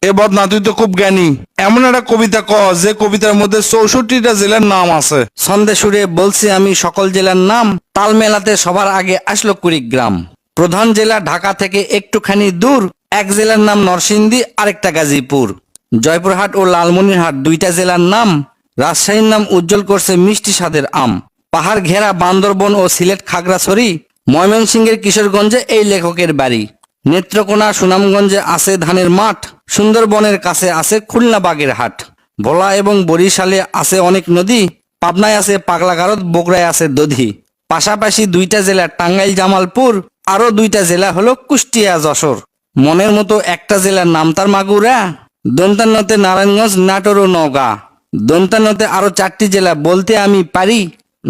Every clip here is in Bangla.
এ বদনা, তুই তো খুব জ্ঞানী। এমন একটা কবিতা ক যে কবিতার মধ্যে 64টা জেলার নাম আছে। ছন্দে সুরে বলছি আমি সকল জেলার নাম, তাল মেলাতে সবার আগে আসলো কুড়িগ্রাম। প্রধান জেলা ঢাকা থেকে একটুখানি দূর, এক জেলার নাম নরসিংদী, আরেকটা গাজীপুর। জয়পুরহাট ও লালমনিরহাট দুইটা জেলার নাম, রাজশাহীর নাম উজ্জ্বল করছে মিষ্টি স্বাদের আম। পাহাড় ঘেরা বান্দরবন ও সিলেট খাগড়াছড়ি, ময়মনসিংহের কিশোরগঞ্জে এই লেখকের বাড়ি। নেত্রকোনা সুনামগঞ্জে আছে ধানের মাঠ, সুন্দরবনের কাছে আছে খুলনা বাগের হাট। ভোলা এবং বরিশালে আছে অনেক নদী, পাবনায় আছে পাগলাগারদ, বগুড়ায় আছে দধি। পাশাপাশি দুইটা জেলা টাঙ্গাইল জামালপুর, আরো দুইটা জেলা হলো কুষ্টিয়া যশোর। মনের মতো একটা জেলার নাম তার মাগুরা, দন্তান্নতে নারায়ণগঞ্জ, নাটোর ও নওগাঁ। দন্তান্নতে আরো 4টি জেলা বলতে আমি পারি,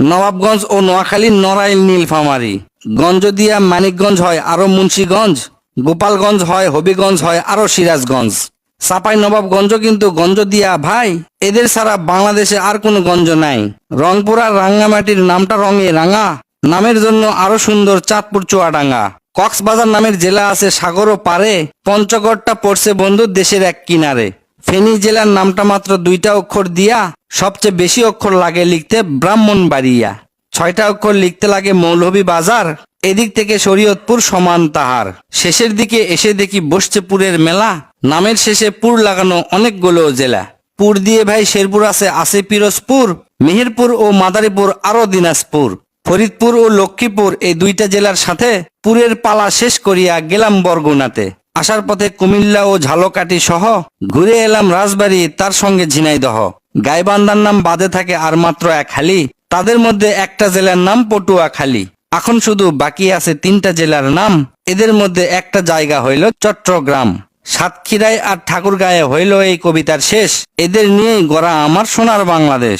নবাবগঞ্জ ও নোয়াখালী, নড়াইল, নীলফামারী। গঞ্জদিয়া মানিকগঞ্জ হয় আরো মুন্সীগঞ্জ, গোপালগঞ্জ হয়, হবিগঞ্জ হয় আরো সিরাজগঞ্জ। চাপাই নবাবগঞ্জ কিন্তু গঞ্জ দিয়া ভাই, এদের ছাড়া বাংলাদেশে আর কোনো গঞ্জ নাই। রংপুর আর রাঙ্গামাটির নামটা রঙে রাঙা, নামের জন্য আরো সুন্দর চাঁদপুর চুয়াডাঙ্গা। কক্সবাজার নামের জেলা আছে সাগরও পারে, পঞ্চগড়টা পড়ছে বন্ধু দেশের এক কিনারে। ফেনী জেলার নামটা মাত্র 2টা অক্ষর দিয়া, সবচেয়ে বেশি অক্ষর লাগে লিখতে ব্রাহ্মণবাড়িয়া। 6টা অক্ষর লিখতে লাগে মৌলভীবাজার, এদিক থেকে শরীয়তপুর সমান তাহার। শেষের দিকে এসে দেখি বসছে পুরের মেলা, নামের শেষে পুর লাগানো অনেকগুলো জেলা। পুর দিয়ে ভাই শেরপুর আছে পিরোজপুর, মেহেরপুর ও মাদারীপুর, আরো দিনাজপুর। ফরিদপুর ও লক্ষ্মীপুর এই দুইটা জেলার সাথে পুরের পালা শেষ করিয়া গেলাম বরগুনাতে। আসার পথে কুমিল্লা ও ঝালকাঠি সহ ঘুরে এলাম রাজবাড়ী, তার সঙ্গে ঝিনাইদহ। গাইবান্ধার নাম বাদে থাকে আর মাত্র এক হালি, তাদের মধ্যে একটা জেলার নাম পটুয়াখালী। এখন শুধু বাকি আছে 3টা জেলার নাম, এদের মধ্যে একটা জায়গা হইল চট্টগ্রাম। সাতক্ষীরায় আর ঠাকুরগাঁয়ে হইল এই কবিতার শেষ। এদের নিয়েই গড়া আমার সোনার বাংলাদেশ।